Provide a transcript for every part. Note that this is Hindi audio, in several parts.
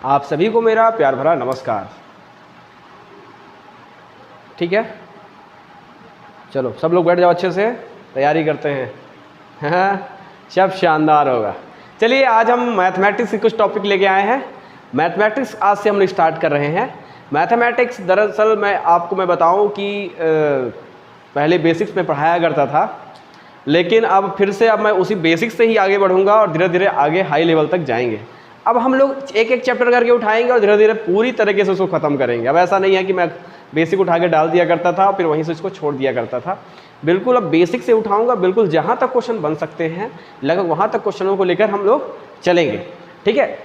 आप सभी को मेरा प्यार भरा नमस्कार। ठीक है, चलो सब लोग बैठ जाओ, अच्छे से तैयारी करते हैं। हाँ, सब शानदार होगा। चलिए, आज हम मैथमेटिक्स के कुछ टॉपिक लेके आए हैं। मैथमेटिक्स आज से हम स्टार्ट कर रहे हैं। मैथमेटिक्स दरअसल मैं बताऊं कि पहले बेसिक्स में पढ़ाया करता था, लेकिन अब फिर से मैं उसी बेसिक्स से ही आगे बढ़ूंगा और धीरे धीरे आगे हाई लेवल तक जाएंगे। अब हम लोग एक एक चैप्टर करके उठाएंगे और धीरे धीरे पूरी तरीके से उसको ख़त्म करेंगे। अब ऐसा नहीं है कि मैं बेसिक उठा के डाल दिया करता था और फिर वहीं से इसको छोड़ दिया करता था। बिल्कुल अब बेसिक से उठाऊंगा, बिल्कुल जहाँ तक क्वेश्चन बन सकते हैं लगभग वहाँ तक क्वेश्चनों को लेकर हम लोग चलेंगे। ठीक है,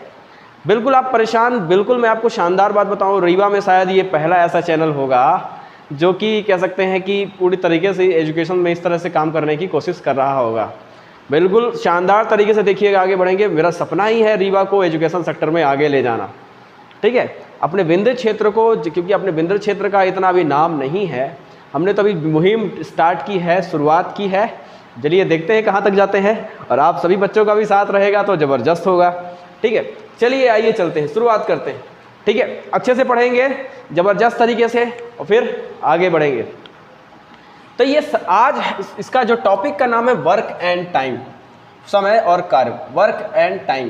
बिल्कुल आप परेशान, बिल्कुल मैं आपको शानदार बात बताऊँ, रीवा में शायद ये पहला ऐसा चैनल होगा जो कि कह सकते हैं कि पूरी तरीके से एजुकेशन में इस तरह से काम करने की कोशिश कर रहा होगा। बिल्कुल शानदार तरीके से देखिएगा, आगे बढ़ेंगे। मेरा सपना ही है रीवा को एजुकेशन सेक्टर में आगे ले जाना। ठीक है, अपने विंध्य क्षेत्र को, क्योंकि अपने विंध्य क्षेत्र का इतना अभी नाम नहीं है, हमने तो अभी मुहिम स्टार्ट की है, शुरुआत की है। चलिए देखते हैं कहाँ तक जाते हैं, और आप सभी बच्चों का भी साथ रहेगा तो ज़बरदस्त होगा। ठीक है, चलिए आइए चलते हैं, शुरुआत करते हैं। ठीक है, अच्छे से पढ़ेंगे ज़बरदस्त तरीके से और फिर आगे बढ़ेंगे। तो ये आज इसका जो टॉपिक का नाम है वर्क एंड टाइम, समय और कार्य। Work and time,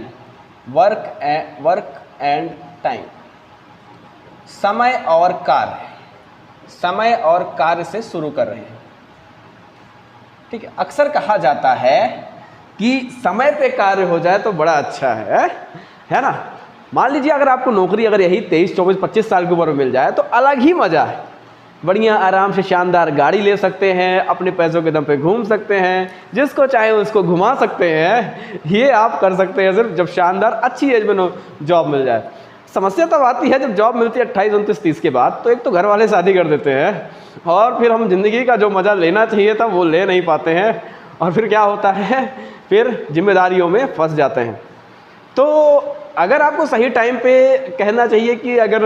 work and time, समय और कार्य, समय और कार्य से शुरू कर रहे हैं। ठीक है, अक्सर कहा जाता है कि समय पे कार्य हो जाए तो बड़ा अच्छा है ना। मान लीजिए अगर आपको नौकरी अगर यही 23, 24, 25 साल की उम्र में मिल जाए तो अलग ही मज़ा है। बढ़िया आराम से शानदार गाड़ी ले सकते हैं, अपने पैसों के दम पे घूम सकते हैं, जिसको चाहे उसको घुमा सकते हैं। ये आप कर सकते हैं सिर्फ जब शानदार अच्छी एज में जॉब मिल जाए। समस्या तब आती है जब जॉब मिलती है 28, 29, 30 के बाद। तो एक तो घर वाले शादी कर देते हैं और फिर हम ज़िंदगी का जो मज़ा लेना चाहिए था वो ले नहीं पाते हैं, और फिर क्या होता है, फिर जिम्मेदारियों में फंस जाते हैं। तो अगर आपको सही टाइम पे कहना चाहिए कि अगर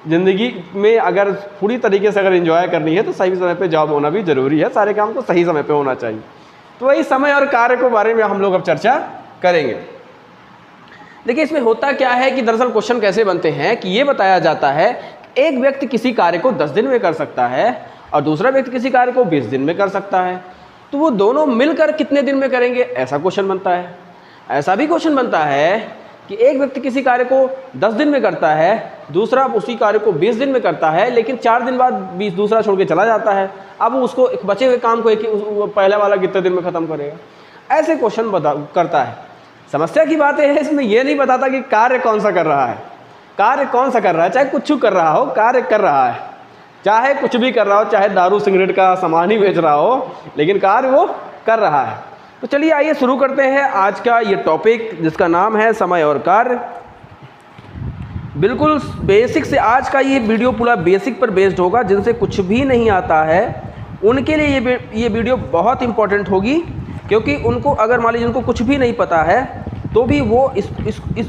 ज़िंदगी में अगर पूरी तरीके से अगर एंजॉय करनी है तो सही समय पे जॉब होना भी ज़रूरी है। सारे काम को सही समय पे होना चाहिए। तो वही समय और कार्य के बारे में हम लोग अब चर्चा करेंगे। देखिए, इसमें होता क्या है कि दरअसल क्वेश्चन कैसे बनते हैं कि ये बताया जाता है कि एक व्यक्ति किसी कार्य को 10 दिन में कर सकता है और दूसरा व्यक्ति किसी कार्य को 20 दिन में कर सकता है, तो वो दोनों मिलकर कितने दिन में करेंगे, ऐसा क्वेश्चन बनता है। ऐसा भी क्वेश्चन बनता है कि एक व्यक्ति किसी कार्य को 10 दिन में करता है, दूसरा उसी कार्य को 20 दिन में करता है, लेकिन 4 दिन बाद दूसरा छोड़ के चला जाता है। अब उसको एक बचे हुए काम को पहले वाला कितने दिन में ख़त्म करेगा, ऐसे क्वेश्चन करता है। समस्या की बात है इसमें ये नहीं बताता कि कार्य कौन सा कर रहा है। कार्य कौन सा कर रहा है, चाहे कुछ कर रहा हो, कार्य कर रहा है, चाहे कुछ भी कर रहा हो, चाहे दारू सिगरेट का सामान ही बेच रहा हो, लेकिन कार्य वो कर रहा है। तो चलिए आइए शुरू करते हैं आज का ये टॉपिक, जिसका नाम है समय और कार्य। बिल्कुल बेसिक से आज का ये वीडियो पूरा बेसिक पर बेस्ड होगा। जिनसे कुछ भी नहीं आता है उनके लिए ये वीडियो बहुत इंपॉर्टेंट होगी, क्योंकि उनको अगर मान लीजिए उनको कुछ भी नहीं पता है तो भी वो इस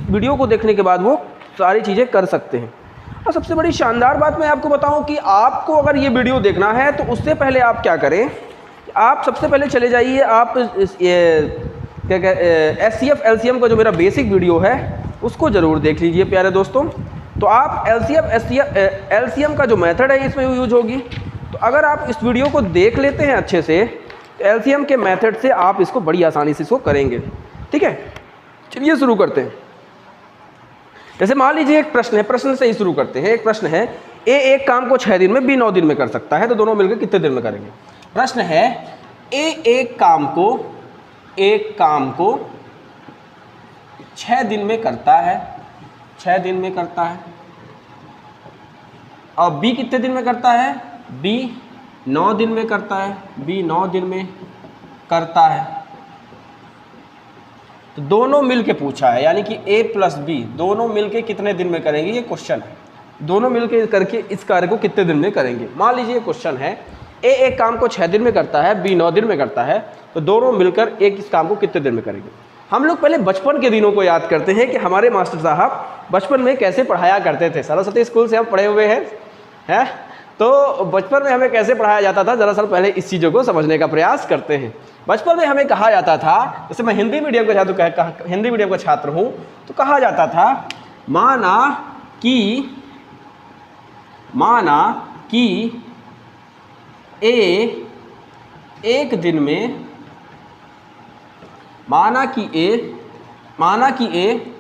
वीडियो को देखने के बाद वो सारी चीज़ें कर सकते हैं। और सबसे बड़ी शानदार बात मैं आपको बताऊं कि आपको अगर ये वीडियो देखना है तो उससे पहले आप क्या करें, आप सबसे पहले चले जाइए, आप क्या SCF LCM का जो मेरा बेसिक वीडियो है उसको ज़रूर देख लीजिए प्यारे दोस्तों। तो आप LCM का जो मेथड है इसमें यूज होगी। तो अगर आप इस वीडियो को देख लेते हैं अच्छे से, LCM के मेथड से आप इसको बड़ी आसानी से इसको करेंगे। ठीक है, चलिए शुरू करते हैं। जैसे मान लीजिए एक प्रश्न है, प्रश्न से ही शुरू करते हैं। एक प्रश्न है, A एक काम को 6 दिन में, B 9 दिन में कर सकता है, तो दोनों मिलकर कितने दिन में करेंगे। प्रश्न है, A एक काम को 6 दिन में करता है, 6 दिन में करता है, और B कितने दिन में करता है, B 9 दिन में करता है, B 9 दिन में करता है। तो दोनों मिलके पूछा है, यानी कि A + B दोनों मिलके कितने दिन में करेंगे, ये क्वेश्चन है। दोनों मिलके करके इस कार्य को कितने दिन में करेंगे। मान लीजिए क्वेश्चन है, A एक काम को 6 दिन में करता है, B 9 दिन में करता है, तो दोनों मिलकर एक इस काम को कितने दिन में करेंगे। हम लोग पहले बचपन के दिनों को याद करते हैं कि हमारे मास्टर साहब बचपन में कैसे पढ़ाया करते थे। सरस्वती स्कूल से हम पढ़े हुए हैं। तो बचपन में हमें कैसे पढ़ाया जाता था, दरअसल पहले इस चीज़ों को समझने का प्रयास करते हैं। बचपन में हमें कहा जाता था, जैसे मैं हिंदी मीडियम का छात्र हूँ, तो कहा जाता था माना कि ए एक दिन में, माना कि ए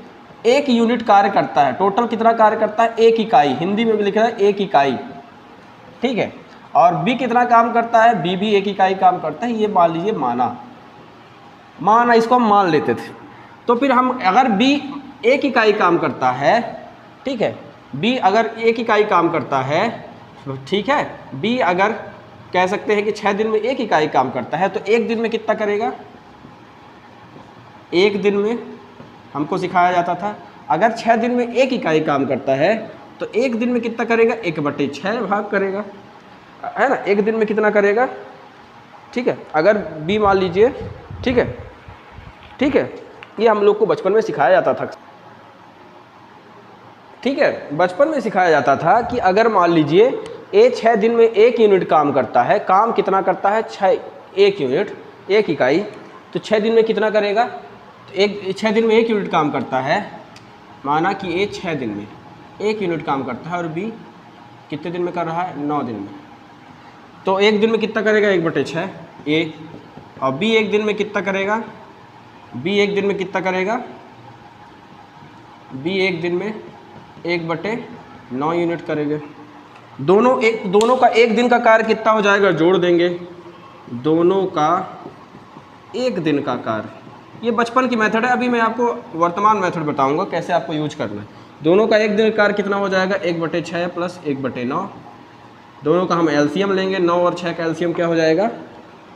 एक यूनिट कार्य करता है। टोटल कितना कार्य करता है? एक इकाई। हिंदी में भी लिखा है एक इकाई, ठीक है। और बी कितना काम करता है? बी भी एक इकाई काम करता है। ये मान लीजिए माना इसको हम मान लेते थे। तो फिर हम अगर बी एक इकाई काम करता है, ठीक है, बी अगर एक इकाई काम करता है, ठीक है, बी अगर कह सकते हैं कि 6 दिन में एक इकाई काम करता है, तो एक दिन में कितना करेगा? एक दिन में हमको सिखाया जाता था अगर 6 दिन में एक इकाई काम करता है तो एक दिन में कितना करेगा? 1/6 भाग करेगा, है ना। एक दिन में कितना करेगा? ठीक है, अगर बी मान लीजिए, ठीक है, ये हम लोग को बचपन में सिखाया जाता था, ठीक है, बचपन में सिखाया जाता था कि अगर मान लीजिए ए 6 दिन में एक यूनिट काम करता है, काम कितना करता है? 1 यूनिट, एक इकाई, तो 6 दिन में कितना करेगा? तो 6 दिन में एक यूनिट काम करता है, माना कि ए 6 दिन में एक यूनिट काम करता है और बी कितने दिन में कर रहा है? 9 दिन में। तो एक दिन में कितना करेगा? 1/6 ए। और बी एक दिन में कितना करेगा? बी एक दिन में कितना करेगा? बी एक दिन में 1/9 यूनिट करेंगे। दोनों का एक दिन का कार्य कितना हो जाएगा? जोड़ देंगे, दोनों का एक दिन का कार्य। ये बचपन की मेथड है, अभी मैं आपको वर्तमान मेथड बताऊंगा कैसे आपको यूज करना है। दोनों का एक दिन का कार्य कितना हो जाएगा? 1/6 प्लस 1/9। दोनों का हम एलसीएम लेंगे, 9 और 6 का एलसीएम क्या हो जाएगा?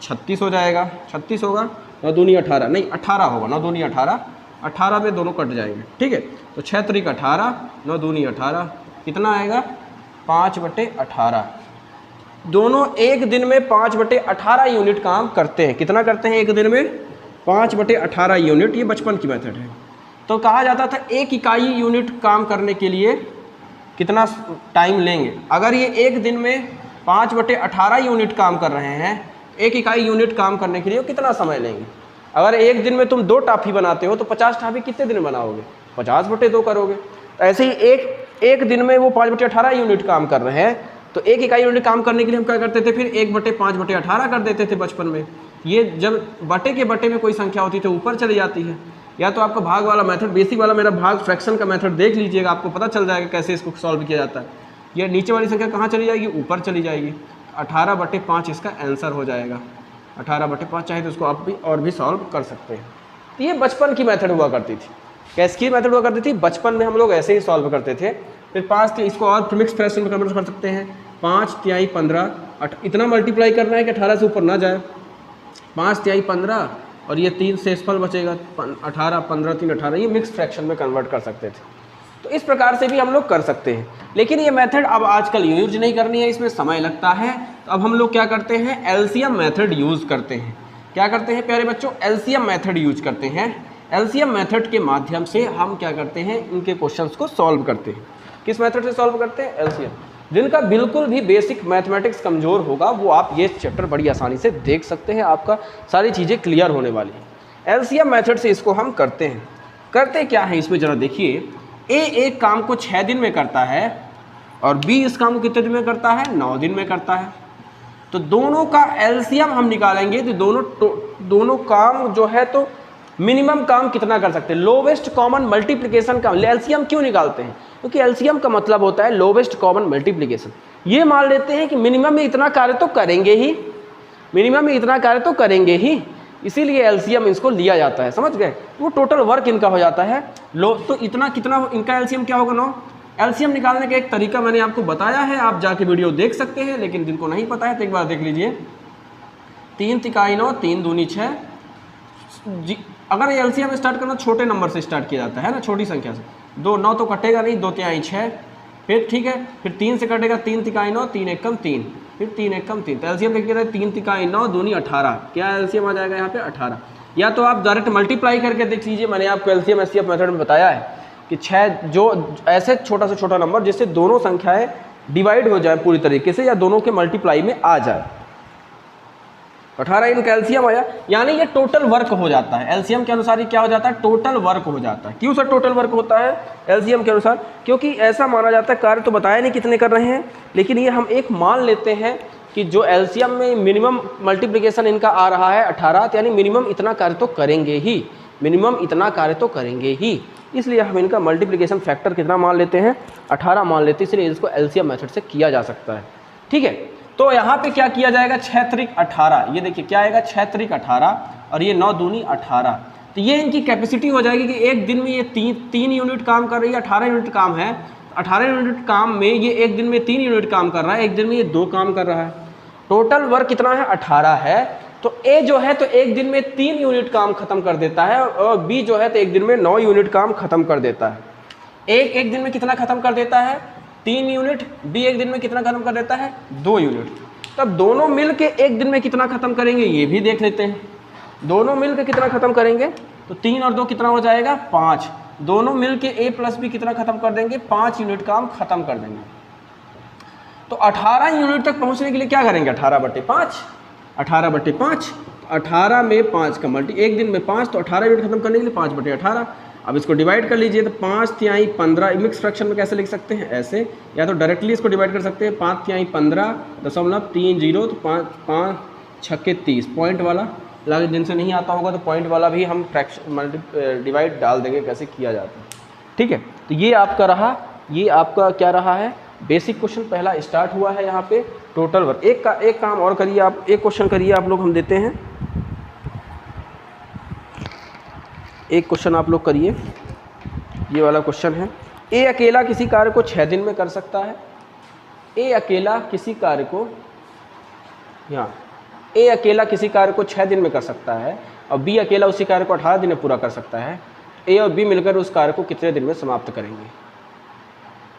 36 हो जाएगा। 36 होगा, 9 दूनी 18, नहीं 18 होगा, 9 दूनी 18, 18 में दोनों कट जाएंगे, ठीक है। तो 6 त्रिक 18, 9 दूनी 18, कितना आएगा? 5/18। दोनों एक दिन में 5/18 यूनिट काम करते हैं। कितना करते हैं एक दिन में? 5/18 यूनिट। ये बचपन की मेथड है। तो कहा जाता था एक इकाई यूनिट काम करने के लिए कितना टाइम लेंगे। अगर ये एक दिन में 5/18 यूनिट काम कर रहे हैं, एक इकाई यूनिट काम करने के लिए कितना समय लेंगे? अगर एक दिन में तुम 2 टाफी बनाते हो तो 50 टाफी कितने दिन बनाओगे? 50/2 करोगे। तो ऐसे ही एक दिन में वो 5/18 यूनिट काम कर रहे हैं, तो एक इकाई यूनिट काम करने के लिए हम क्या करते थे? फिर 1/5/18 कर देते थे बचपन में। ये जब बटे के बटे में कोई संख्या होती है तो ऊपर चली जाती है। या तो आपका भाग वाला मेथड, बेसिक वाला मेरा भाग फ्रैक्शन का मेथड देख लीजिएगा, आपको पता चल जाएगा कैसे इसको सॉल्व किया जाता है। ये नीचे वाली संख्या कहाँ चली जाएगी? ऊपर चली जाएगी। 18/5 इसका आंसर हो जाएगा। 18/5 चाहे तो इसको आप भी और भी सॉल्व कर सकते हैं। तो ये बचपन की मेथड हुआ करती थी। कैसी मेथड हुआ करती थी? बचपन में हम लोग ऐसे ही सॉल्व करते थे। फिर 5 इसको और मिक्स फ्रैक्शन में कन्वर्ट कर सकते हैं। 5 तिहाई 15, इतना मल्टीप्लाई करना है कि 18 से ऊपर ना जाए। 5 तिहाई 15 और ये 3 शेषफल बचेगा 18, 15 3 18। ये मिक्स फ्रैक्शन में कन्वर्ट कर सकते थे। तो इस प्रकार से भी हम लोग कर सकते हैं, लेकिन ये मेथड अब आजकल यूज नहीं करनी है, इसमें समय लगता है। तो अब हम लोग क्या करते हैं? एलसीएम मेथड यूज़ करते हैं। क्या करते हैं प्यारे बच्चों? एलसीएम मेथड यूज करते हैं। एलसीएम मेथड के माध्यम से हम क्या करते हैं? इनके क्वेश्चंस को सॉल्व करते हैं। किस मेथड से सॉल्व करते हैं? एलसीएम। जिनका बिल्कुल भी बेसिक मैथमेटिक्स कमज़ोर होगा वो आप ये चैप्टर बड़ी आसानी से देख सकते हैं, आपका सारी चीज़ें क्लियर होने वाली हैं। एलसीएम मेथड से इसको हम करते हैं। करते क्या है इसमें ज़रा देखिए। ए एक काम को 6 दिन में करता है और बी इस काम को कितने दिन में करता है? 9 दिन में करता है। तो दोनों का एलसीएम हम निकालेंगे तो दोनों काम जो है तो मिनिमम काम कितना कर सकते हैं? लोवेस्ट कॉमन मल्टीप्लिकेशन का एलसीएम क्यों निकालते हैं? क्योंकि एलसीएम का मतलब होता है लोवेस्ट कॉमन मल्टीप्लिकेशन। ये मान लेते हैं कि मिनिमम में इतना कार्य तो करेंगे ही, मिनिमम में इतना कार्य तो करेंगे ही, इसीलिए एलसीएम इसको लिया जाता है। समझ गए? वो टोटल वर्क इनका हो जाता है तो इतना कितना इनका एलसीएम क्या होगा? 9। एलसीएम निकालने का एक तरीका मैंने आपको बताया है, आप जाके वीडियो देख सकते हैं, लेकिन जिनको नहीं पता है तो एक बार देख लीजिए। 3 तिहाई 9, 3 दूनी 6। अगर एलसीएम स्टार्ट करना छोटे नंबर से स्टार्ट किया जाता है ना, छोटी संख्या से। 2 9 तो कटेगा नहीं, 2 तिहाई 6, फिर ठीक है, फिर 3 से कटेगा, 3 तिहाई 9, 3 एकम 3, फिर 3 एकम 3। तो एलसीएम देखिए 3 तिहाई 9 दूनी 18। क्या एलसीएम आ जाएगा यहाँ पे? 18। या तो आप डायरेक्ट मल्टीप्लाई करके देख लीजिए। मैंने आपको एलसीएम एचसीएफ मेथड में बताया है कि 6 जो ऐसे छोटा से छोटा नंबर जिससे दोनों संख्याएं डिवाइड हो जाए पूरी तरीके से या दोनों के मल्टीप्लाई में आ जाए। 18 इनका एलसीएम आया, यानी ये टोटल वर्क हो जाता है। एलसीएम के अनुसार ये क्या हो जाता है, टोटल वर्क हो जाता है। क्यों सर टोटल वर्क होता है एलसीएम के अनुसार? क्योंकि ऐसा माना जाता है, कार्य तो बताया नहीं कितने कर रहे हैं, लेकिन ये हम एक मान लेते हैं कि जो एलसीएम में मिनिमम मल्टीप्लिकेशन इनका आ रहा है 18, यानी मिनिमम इतना कार्य तो करेंगे ही, मिनिमम इतना कार्य तो करेंगे ही, इसलिए हम इनका मल्टीप्लिकेशन फैक्टर कितना मान लेते हैं, 18 मान लेते हैं, इसलिए इसको एलसीएम मेथड से किया जा सकता है। ठीक है, तो यहाँ पे क्या किया जाएगा, 6 त्रिक 18, ये देखिए क्या आएगा 6 त्रिक 18 और ये 9 दूनी 18, तो ये इनकी कैपेसिटी हो जाएगी कि एक दिन में ये तीन यूनिट काम कर रही है, 18 यूनिट काम है, 18 यूनिट काम में ये एक दिन में 3 यूनिट काम कर रहा है, एक दिन में ये 2 काम कर रहा है। टोटल वर्क कितना है, 18 है, तो ए जो है तो एक दिन में 3 यूनिट काम खत्म कर देता है, और बी जो है तो एक दिन में 9 यूनिट काम खत्म कर देता है। एक दिन में कितना खत्म कर देता है, 3 यूनिट, बी एक दिन में कितना खत्म कर देता है, 2 यूनिट। तब दोनों मिल के एक दिन में कितना खत्म करेंगे ये भी देख लेते हैं। दोनों मिल के कितना खत्म करेंगे, तो 3 और 2 कितना हो जाएगा, 5। दोनों मिल के ए प्लस बी कितना खत्म कर देंगे, 5 यूनिट काम खत्म कर देंगे। तो 18 यूनिट तक पहुंचने के लिए क्या करेंगे, 18/5, 18/5, 18 में 5 का मल्टी, एक दिन में 5, तो 18 यूनिट खत्म करने के लिए 5/18। अब इसको डिवाइड कर लीजिए, तो 5 तिहाई 15, मिक्स फ्रैक्शन में कैसे लिख सकते हैं, ऐसे, या तो डायरेक्टली इसको डिवाइड कर सकते हैं, 5 तिहाई 15.30, तो 5 छक्के 30, पॉइंट वाला लगे, जिनसे नहीं आता होगा तो पॉइंट वाला भी हम फ्रैक्शन डिवाइड डाल देंगे कैसे किया जाता है। ठीक है, तो ये आपका रहा, ये आपका क्या रहा है, बेसिक क्वेश्चन पहला स्टार्ट हुआ है यहाँ पे टोटल वर्क। एक काम और करिए आप, एक क्वेश्चन करिए आप लोग, हम देते हैं एक क्वेश्चन आप लोग करिए, ये वाला क्वेश्चन है, ए अकेला किसी कार्य को 6 दिन में कर सकता है। ए अकेला किसी कार्य को, यहाँ ए अकेला किसी कार्य को 6 दिन में कर सकता है, और बी अकेला उसी कार्य को 18 दिन में पूरा कर सकता है। ए और बी मिलकर उस कार्य को कितने दिन में समाप्त करेंगे।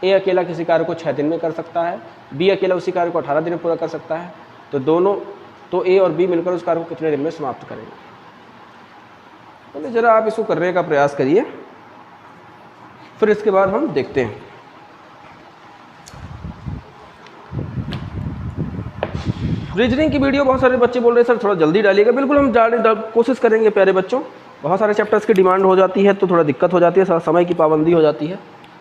ए अकेला किसी कार्य को 6 दिन में कर सकता है, बी अकेला उसी कार्य को 18 दिन में पूरा कर सकता है, तो ए और बी मिलकर उस कार्य को कितने दिन में समाप्त करेंगे। तो ज़रा आप इसको करने का प्रयास करिए, फिर इसके बाद हम देखते हैं। रीजनिंग की वीडियो बहुत सारे बच्चे बोल रहे हैं सर थोड़ा जल्दी डालिएगा, बिल्कुल हम कोशिश करेंगे प्यारे बच्चों। बहुत सारे चैप्टर्स की डिमांड हो जाती है तो थोड़ा दिक्कत हो जाती है, समय की पाबंदी हो जाती है,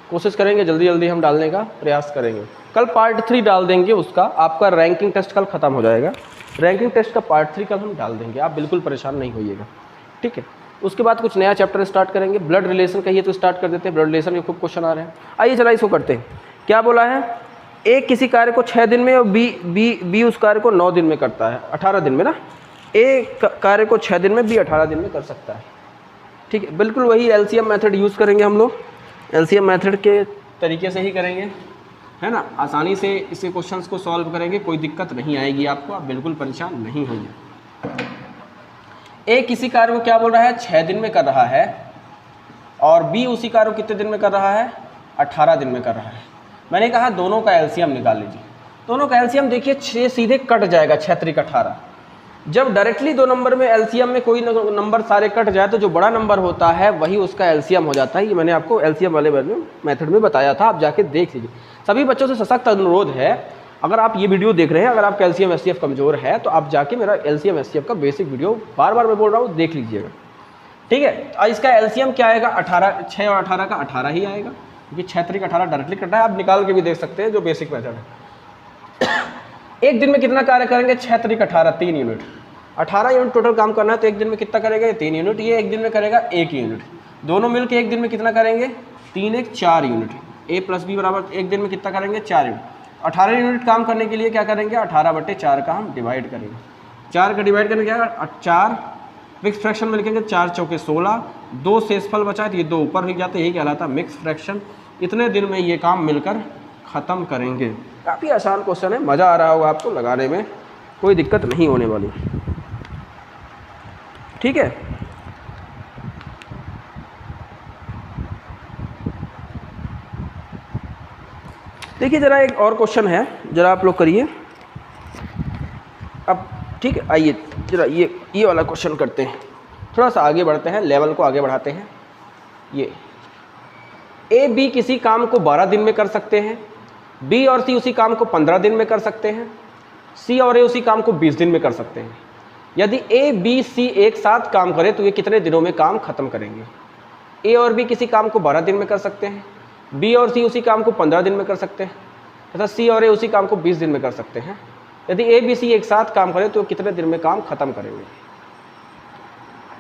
कोशिश करेंगे जल्दी जल्दी हम डालने का प्रयास करेंगे। कल पार्ट 3 डाल देंगे उसका, आपका रैंकिंग टेस्ट कल ख़त्म हो जाएगा, रैंकिंग टेस्ट का पार्ट 3 कल हम डाल देंगे, आप बिल्कुल परेशान नहीं होइएगा। ठीक है, उसके बाद कुछ नया चैप्टर स्टार्ट करेंगे। ब्लड रिलेशन कहिए तो स्टार्ट कर देते हैं, ब्लड रिलेशन के खूब क्वेश्चन आ रहे हैं। आइए चला इसको करते हैं। क्या बोला है, ए किसी कार्य को 6 दिन में और बी उस कार्य को 9 दिन में करता है, 18 दिन में ना। ए कार्य को 6 दिन में, बी 18 दिन में कर सकता है। ठीक है, बिल्कुल वही एलसीएम मेथड यूज़ करेंगे हम लोग, एलसीएम मेथड के तरीके से ही करेंगे, है ना, आसानी से इसके क्वेश्चंस को सॉल्व करेंगे, कोई दिक्कत नहीं आएगी आपको, आप बिल्कुल परेशान नहीं होंगे। ए किसी कार्य को क्या बोल रहा है, 6 दिन में कर रहा है, और बी उसी कार्य को कितने दिन में कर रहा है, 18 दिन में कर रहा है। मैंने कहा दोनों का एलसीएम निकाल लीजिए। दोनों का एलसीएम देखिए 6 सीधे कट जाएगा, 6 त्रिक 18। जब डायरेक्टली 2 नंबर में एलसीएम में कोई नंबर सारे कट जाए तो जो बड़ा नंबर होता है वही उसका एलसीएम हो जाता है। ये मैंने आपको एलसीएम वाले मेथड में बताया था, आप जाके देख लीजिए। सभी बच्चों से सशक्त अनुरोध है, अगर आप ये वीडियो देख रहे हैं, अगर आपका एलसीएम एचसीएफ कमजोर है तो आप जाके मेरा एलसीएम एचसीएफ का बेसिक वीडियो बार बार मैं बोल रहा हूँ देख लीजिएगा। ठीक है, और इसका एलसीएम क्या आएगा, 18, 6 और 18 का 18 ही आएगा, क्योंकि 6 त्रिक 18 डायरेक्टली कटा है, आप निकाल के भी देख सकते हैं जो बेसिक मेथड है। एक दिन में कितना कार्य करेंगे, 6 त्रिक 18, 3 यूनिट, 18 यूनिट टोटल काम करना है, तो एक दिन में कितना करेगा, 3 यूनिट। ये एक दिन में करेगा 1 यूनिट, दोनों मिलकर एक दिन में कितना करेंगे, 3 1 4 यूनिट। ए प्लस बी बराबर एक दिन में कितना करेंगे, 4 यूनिट। 18 यूनिट काम करने के लिए क्या करेंगे, 18/4 का हम डिवाइड करेंगे। 4 का डिवाइड करने क्या, 4 मिक्स फ्रैक्शन में लिखेंगे, 4 चौके 16, 2 शेषफल बचा है तो ये 2 ऊपर हो जाते, यही कहलाता मिक्स फ्रैक्शन। इतने दिन में ये काम मिलकर ख़त्म करेंगे। काफ़ी आसान क्वेश्चन है, मज़ा आ रहा होगा आपको लगाने में, कोई दिक्कत नहीं होने वाली। ठीक है, देखिए ज़रा एक और क्वेश्चन है, ज़रा आप लोग करिए अब। ठीक है, आइए ज़रा ये वाला क्वेश्चन करते हैं, थोड़ा सा आगे बढ़ते हैं, लेवल को आगे बढ़ाते हैं। ये ए बी किसी काम को 12 दिन में कर सकते हैं, बी और सी उसी काम को 15 दिन में कर सकते हैं, सी और ए उसी काम को 20 दिन में कर सकते हैं। यदि ए बी सी एक साथ काम करे तो ये कितने दिनों में काम खत्म करेंगे? ए और बी किसी काम को 12 दिन में कर सकते हैं, बी और सी उसी काम को 15 दिन में कर सकते हैं, तथा सी और ए उसी काम को 20 दिन में कर सकते हैं। यदि ए बी सी एक साथ काम करे तो कितने दिन में काम खत्म करेंगे?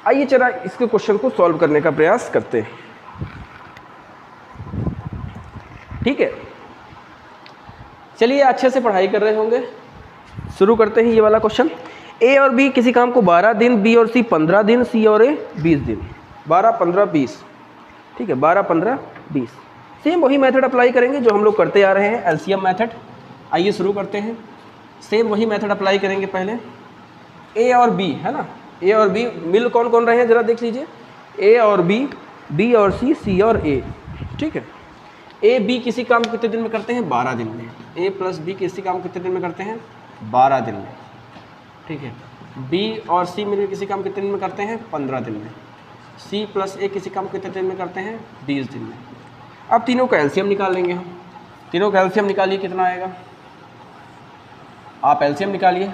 आइए जरा इसके क्वेश्चन को सॉल्व करने का प्रयास करते हैं। ठीक है, चलिए अच्छे से पढ़ाई कर रहे होंगे, शुरू करते हैं ये वाला क्वेश्चन। ए और बी किसी काम को 12 दिन, बी और सी 15 दिन, सी और ए 20 दिन। 12 15 20, ठीक है, 12 15 20। सेम वही मेथड अप्लाई करेंगे जो हम लोग करते आ रहे हैं, एलसीएम मेथड। आइए शुरू करते हैं। सेम वही मेथड अप्लाई करेंगे। पहले ए और बी है ना, ए और बी मिल कौन कौन रहे हैं जरा देख लीजिए। ए और बी, बी और सी और ए। ठीक है, ए बी किसी काम को कितने दिन में करते हैं? 12 दिन में। ए प्लस बी किसी काम को कितने दिन में करते हैं? 12 दिन में। ठीक है, बी और सी मिलकर किसी काम कितने दिन में करते हैं? 15 दिन में। सी प्लस ए किसी काम कितने दिन में करते हैं? 20 दिन में। अब तीनों का एलसीएम निकाल लेंगे हम। तीनों का एलसीएम निकालिए, कितना आएगा? आप एलसीएम निकालिए।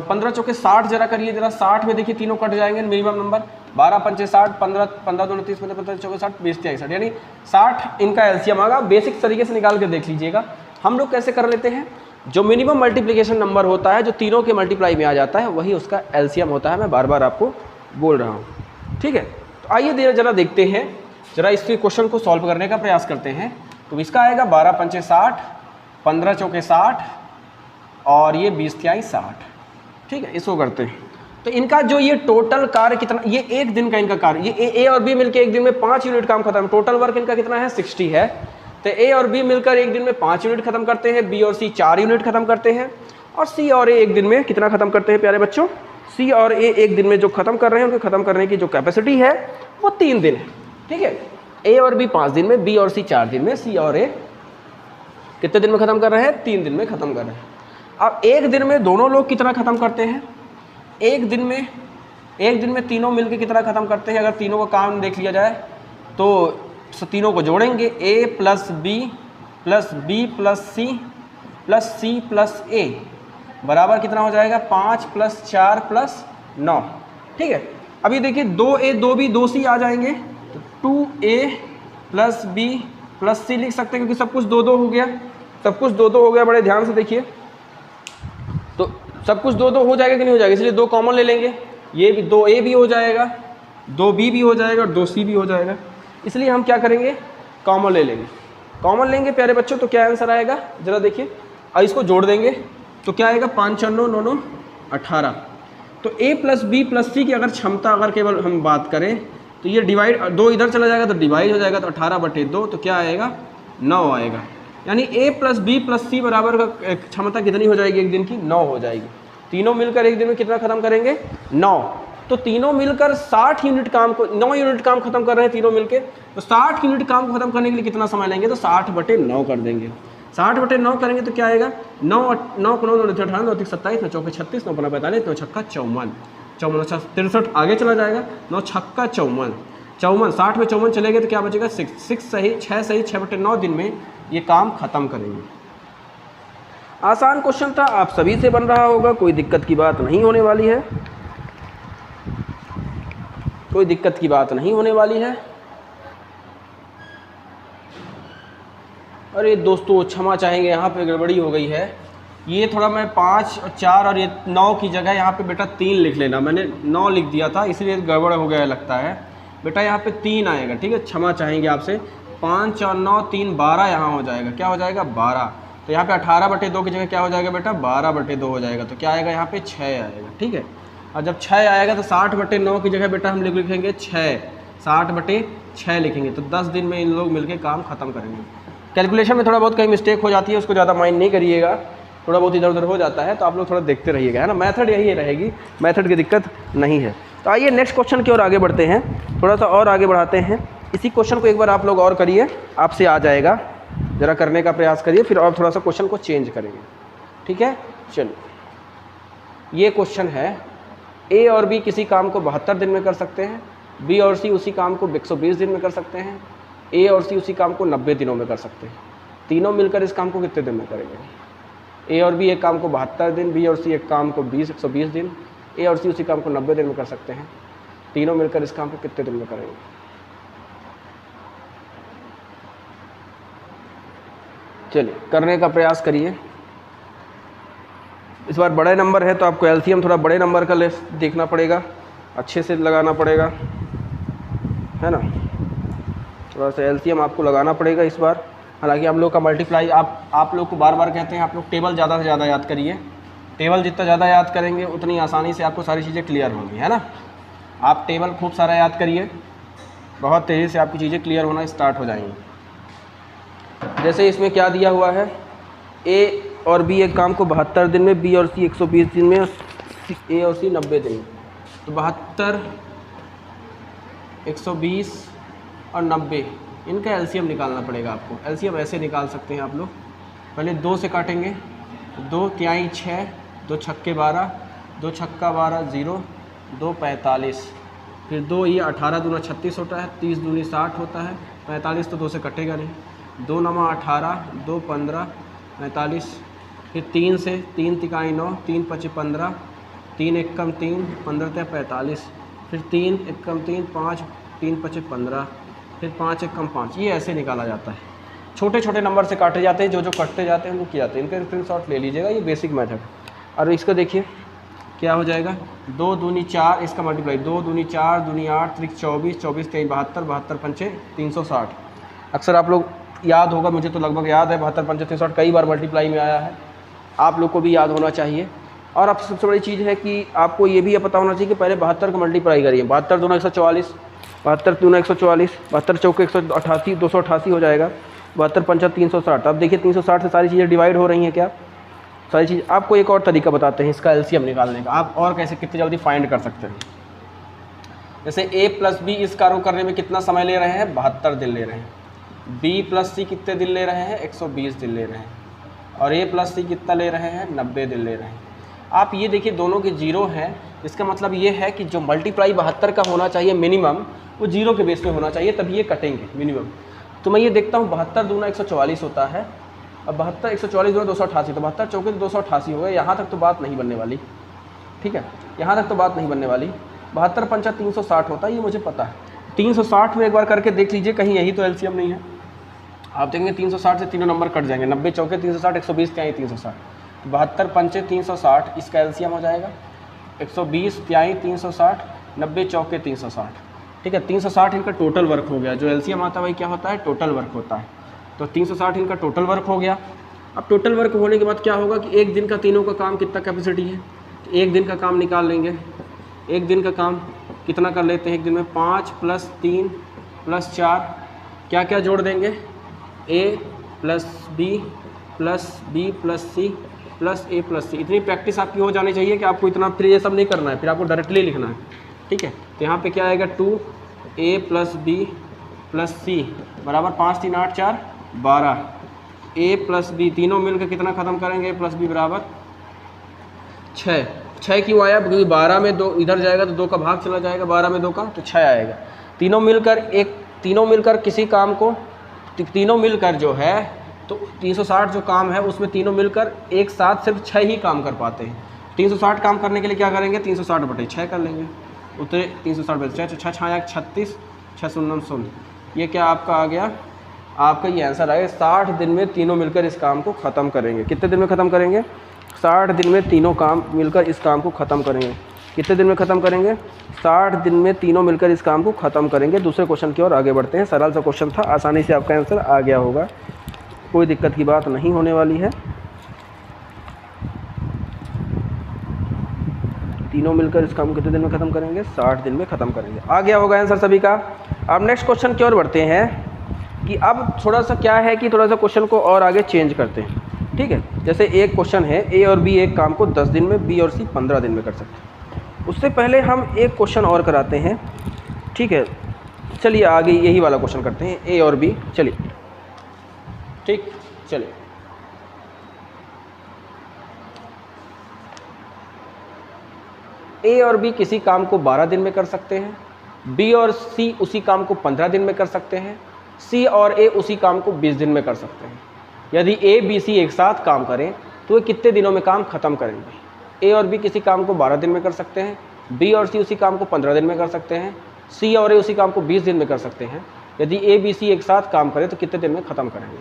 15 चौके 60 जरा करिए जरा। 60 में देखिए तीनों कट जाएंगे, मिनिमम नंबर 12 पंचे 60, 15 15 2 30, 15 चौके 60, 20 63, यानी 60 इनका एलसीएम आएगा। बेसिक तरीके से निकाल के देख लीजिएगा। हम लोग कैसे कर लेते हैं, जो मिनिमम मल्टीप्लिकेशन नंबर होता है, जो तीनों के मल्टीप्लाई में आ जाता है, वही उसका एलसीएम होता है। मैं बार बार आपको बोल रहा हूँ। ठीक है, तो आइए जरा देखते हैं, जरा इसके क्वेश्चन को सॉल्व करने का प्रयास करते हैं। तो इसका आएगा 12 पंचे 60, 15 चौके 60 और ये 20 तिहाई 60। ठीक है, इसको करते हैं। तो इनका जो ये टोटल कार्य कितना, ये एक दिन का इनका कार्य, ये ए और बी मिलकर एक दिन में 5 यूनिट काम खत्म। टोटल वर्क इनका कितना है? 60 है। तो ए और बी मिलकर एक दिन में 5 यूनिट खत्म करते हैं, बी और सी 4 यूनिट खत्म करते हैं, और सी और ए एक दिन में कितना खत्म करते हैं प्यारे बच्चों? सी और ए एक दिन में जो खत्म कर रहे हैं, उनके खत्म करने की जो कैपेसिटी है वो 3 दिन है। ठीक है, ए और बी 5 दिन में, बी और सी 4 दिन में, सी और ए कितने दिन में खत्म कर रहे हैं? 3 दिन में खत्म कर रहे हैं। अब एक दिन में दोनों लोग कितना खत्म करते हैं? एक दिन में तीनों मिलकर कितना खत्म करते हैं? अगर तीनों का काम देख लिया जाए तो तीनों को जोड़ेंगे, A plus B plus C plus A बराबर कितना हो जाएगा? 5 + 4 + 9। ठीक है, अभी देखिए 2a 2b 2c आ जाएंगे, तो 2a + b + c लिख सकते हैं, क्योंकि सब कुछ 2 हो गया। सब कुछ 2 हो गया, बड़े ध्यान से देखिए। तो सब कुछ 2 हो जाएगा कि नहीं हो जाएगा? इसलिए 2 कॉमन ले लेंगे। ये भी 2a भी हो जाएगा, 2b भी हो जाएगा और 2c भी हो जाएगा। इसलिए हम क्या करेंगे? कॉमन ले लेंगे। कॉमन लेंगे प्यारे बच्चों, तो क्या आंसर आएगा जरा देखिए। और इसको जोड़ देंगे तो क्या आएगा? 5 4 9 9 9 18। तो a + b + c की अगर क्षमता अगर केवल हम बात करें तो ये डिवाइड, 2 इधर चला जाएगा तो डिवाइड हो जाएगा, तो 18/2, तो क्या आएगा? 9 आएगा। यानी a + b + c बराबर का क्षमता कितनी हो जाएगी एक दिन की? 9 हो जाएगी। तीनों मिलकर एक दिन में कितना खत्म करेंगे? 9। तो तीनों मिलकर 60 यूनिट काम को, 9 यूनिट काम खत्म कर रहे हैं तीनों मिलकर। तो 60 यूनिट काम को खत्म करने के लिए कितना समय लेंगे? तो 60/9 कर देंगे। 60/9 करेंगे तो क्या आएगा? 9 9 9 9 18 9 27 9 चौके 36 9 15 45 9 छक्का 54 54 63 आगे चला जाएगा। 9 छक्का 54 54 60 में 54 चले गए तो क्या बचेगा? 6 सही 6 सही 6/9 दिन में ये काम खत्म करेंगे। आसान क्वेश्चन था, आप सभी से बन रहा होगा, कोई दिक्कत की बात नहीं होने वाली है, कोई दिक्कत की बात नहीं होने वाली है। अरे दोस्तों क्षमा चाहेंगे, यहाँ पे गड़बड़ी हो गई है। ये थोड़ा मैं 5 और 4 और ये 9 की जगह यहाँ पे बेटा 3 लिख लेना। मैंने 9 लिख दिया था, इसलिए गड़बड़ हो गया लगता है। बेटा यहाँ पे 3 आएगा, ठीक है, क्षमा चाहेंगे आपसे। 5 और 9 3 12 यहाँ हो जाएगा। क्या हो जाएगा? 12। तो यहाँ पे 18/2 की जगह क्या हो जाएगा बेटा? 12/2 हो जाएगा। तो क्या आएगा? यहाँ पे 6 आएगा। ठीक है, और जब 6 आएगा तो 60/9 की जगह बेटा हम लिखेंगे 6, 60/6 लिखेंगे। तो 10 दिन में इन लोग मिलकर काम खत्म करेंगे। कैलकुलेशन में थोड़ा बहुत कहीं मिस्टेक हो जाती है, उसको ज़्यादा माइंड नहीं करिएगा, थोड़ा बहुत इधर उधर हो जाता है, तो आप लोग थोड़ा देखते रहिएगा, है ना। मेथड यही रहेगी, मेथड की दिक्कत नहीं है। तो आइए नेक्स्ट क्वेश्चन की ओर आगे बढ़ते हैं, थोड़ा सा और आगे बढ़ाते हैं। इसी क्वेश्चन को एक बार आप लोग और करिए, आपसे आ जाएगा, ज़रा करने का प्रयास करिए, फिर और थोड़ा सा क्वेश्चन को चेंज करेंगे। ठीक है, चलिए ये क्वेश्चन है, ए और बी किसी काम को 72 दिन में कर सकते हैं, बी और सी उसी काम को 120 दिन में कर सकते हैं, ए और सी उसी काम को 90 दिनों में कर सकते हैं। तीनों मिलकर इस काम को कितने दिन में करेंगे? ए और बी एक काम को 72 दिन, बी और सी एक काम को 120 दिन, ए और सी उसी काम को 90 दिन में कर सकते हैं। तीनों मिलकर इस काम को कितने दिन में करेंगे? चलिए करने का प्रयास करिए। इस बार बड़े नंबर है तो आपको एलसीएम थोड़ा बड़े नंबर का देखना पड़ेगा, अच्छे से लगाना पड़ेगा, है ना। थोड़ा सा एलसीएम आपको लगाना पड़ेगा इस बार। हालांकि हम लोग का मल्टीप्लाई आप लोग को बार बार कहते हैं, आप लोग टेबल ज़्यादा से ज़्यादा याद करिए। टेबल जितना ज़्यादा याद करेंगे उतनी आसानी से आपको सारी चीज़ें क्लियर होंगी, है ना। आप टेबल खूब सारा याद करिए, बहुत तेज़ी से आपकी चीज़ें क्लियर होना स्टार्ट हो जाएंगी। जैसे इसमें क्या दिया हुआ है, ए और बी एक काम को 72 दिन में, बी और सी 120 दिन में, ए और सी 90 दिन में। तो 72, 120 और 90 इनका एलसीएम निकालना पड़ेगा आपको। एलसीएम ऐसे निकाल सकते हैं आप लोग, पहले 2 से काटेंगे, 2 तिहाई 6, 2 छक्के 12, 2 छक्का 12 0, 2 45, फिर 2 ये 18 दूना 36 होता है, 30 दूनी 60 होता है, 45 तो 2 से कटेगा नहीं, 2 नमा 18, 2 15 45, फिर 3 से 3 तिकाई 9, 3 पचे 15, 3 एकम 3, 15 ते 45, फिर 3 एकम 3 5, 3 पचे 15, फिर 5 एकम 5। ये ऐसे निकाला जाता है। छोटे छोटे नंबर से काटे जाते हैं, जो जो कटते जाते हैं उनको किए जाते हैं। इनका स्क्रीनशॉट ले लीजिएगा, ये बेसिक मेथड। और इसको देखिए क्या हो जाएगा, 2 दूनी 4, इसका मल्टीप्लाई 2 दूनी 4, दूनी 8, त्रिक 24, 24 तेईस 72, 72 पंचे 360। अक्सर आप लोग याद होगा, मुझे तो लगभग याद है, 72 पंचे 360 कई बार मल्टीप्लाई में आया है, आप लोग को भी याद होना चाहिए। और अब सबसे बड़ी चीज़ है कि आपको ये भी पता होना चाहिए कि पहले 72 का मल्टीप्लाई करिए। 72 दूना 144, 72 दूना 144, 72 चौके 188, 288 हो जाएगा, 72 पंचा 360। अब देखिए 360 से सारी चीज़ें डिवाइड हो रही हैं क्या, सारी चीज़। आपको एक और तरीका बताते हैं इसका एलसीएम निकालने का, आप और कैसे कितनी जल्दी फाइंड कर सकते हैं। जैसे ए प्लस बी इस कार्य को करने में कितना समय ले रहे हैं, 72 दिन ले रहे हैं। बी प्लस सी कितने दिन ले रहे हैं, 120 दिन ले रहे हैं। और ए प्लस सी कितना ले रहे हैं, 90 दिन ले रहे हैं। आप ये देखिए दोनों के जीरो हैं, इसका मतलब ये है कि जो मल्टीप्लाई 72 का होना चाहिए मिनिमम, वो जीरो के बेस पे होना चाहिए, तभी ये कटेंगे मिनिमम। तो मैं ये देखता हूँ 72 दूना 144 होता है, अब 72 144 दूना 288, तो 72 चौके 288 हो गए। यहाँ तक तो बात नहीं बनने वाली, ठीक है, यहाँ तक तो बात नहीं बनने वाली। 72 पंचा 360 होता है, ये मुझे पता है। 360 में एक बार करके देख लीजिए, कहीं यही तो एलसीएम नहीं है। आप देखेंगे 360 से तीनों नंबर कट जाएंगे, 90 चौके 360, 120 त्याई 360, 72 पंचे 360 इसका एलसीएम हो जाएगा, 120 त्याई 360, 90 चौके 360, ठीक है। 360 इनका टोटल वर्क हो गया, जो एलसीएम आता है वही क्या होता है, टोटल वर्क होता है। तो 360 इनका टोटल वर्क हो गया। अब टोटल वर्क होने के बाद क्या होगा कि एक दिन का तीनों का काम कितना कैपेसिटी है, तो एक दिन का काम निकाल लेंगे। एक दिन का काम कितना कर लेते हैं एक दिन में, 5 + 3 + 4, क्या क्या जोड़ देंगे, a + b + b + c + a + c। इतनी प्रैक्टिस आपकी हो जानी चाहिए कि आपको इतना फिर ये सब नहीं करना है, फिर आपको डायरेक्टली लिखना है, ठीक है। तो यहाँ पे क्या आएगा, 2a + b + c बराबर 5 3 8 4 12, a + b तीनों मिलकर कितना ख़त्म करेंगे, a + b बराबर 6। 6 क्यों आया, क्योंकि 12 में 2 इधर जाएगा तो 2 का भाग चला जाएगा, 12 में 2 का तो 6 आएगा। तीनों मिलकर किसी काम को, तीनों मिलकर जो है तो 360 जो काम है उसमें तीनों मिलकर एक साथ सिर्फ 6 ही काम कर पाते हैं। 360 काम करने के लिए क्या करेंगे, 360/6 कर लेंगे, उतरे 360/6, 6 6 36, 6 0 0। ये क्या आपका आ गया, आपका ये आंसर आएगा। 60 दिन में तीनों मिलकर इस काम को ख़त्म करेंगे। कितने दिन में ख़त्म करेंगे, 60 दिन में तीनों काम मिलकर इस काम को ख़त्म करेंगे। कितने दिन में ख़त्म करेंगे, 60 दिन में तीनों मिलकर इस काम को ख़त्म करेंगे। दूसरे क्वेश्चन की ओर आगे बढ़ते हैं। सरल सा क्वेश्चन था, आसानी से आपका आंसर आ गया होगा, कोई दिक्कत की बात नहीं होने वाली है। तीनों मिलकर इस काम को कितने दिन में ख़त्म करेंगे, 60 दिन में ख़त्म करेंगे। आ गया होगा आंसर सभी का। अब नेक्स्ट क्वेश्चन की ओर बढ़ते हैं कि अब थोड़ा सा क्या है कि थोड़ा सा क्वेश्चन को और आगे चेंज करते हैं, ठीक है। जैसे एक क्वेश्चन है, ए और बी एक काम को 10 दिन में, बी और सी 15 दिन में कर सकते हैं। उससे पहले हम एक क्वेश्चन और कराते हैं, ठीक है। चलिए आगे यही वाला क्वेश्चन करते हैं, ए और बी। चलिए ठीक, चलिए ए और बी किसी काम को 12 दिन में कर सकते हैं, बी और सी उसी काम को 15 दिन में कर सकते हैं, सी और ए उसी काम को 20 दिन में कर सकते हैं। यदि ए बी सी एक साथ काम करें तो वे कितने दिनों में काम ख़त्म करेंगे। ए और बी किसी काम को 12 दिन में कर सकते हैं, बी और सी उसी काम को 15 दिन में कर सकते हैं, सी और ए उसी काम को 20 दिन में कर सकते हैं। यदि ए बी सी एक साथ काम करें तो कितने दिन में ख़त्म करेंगे?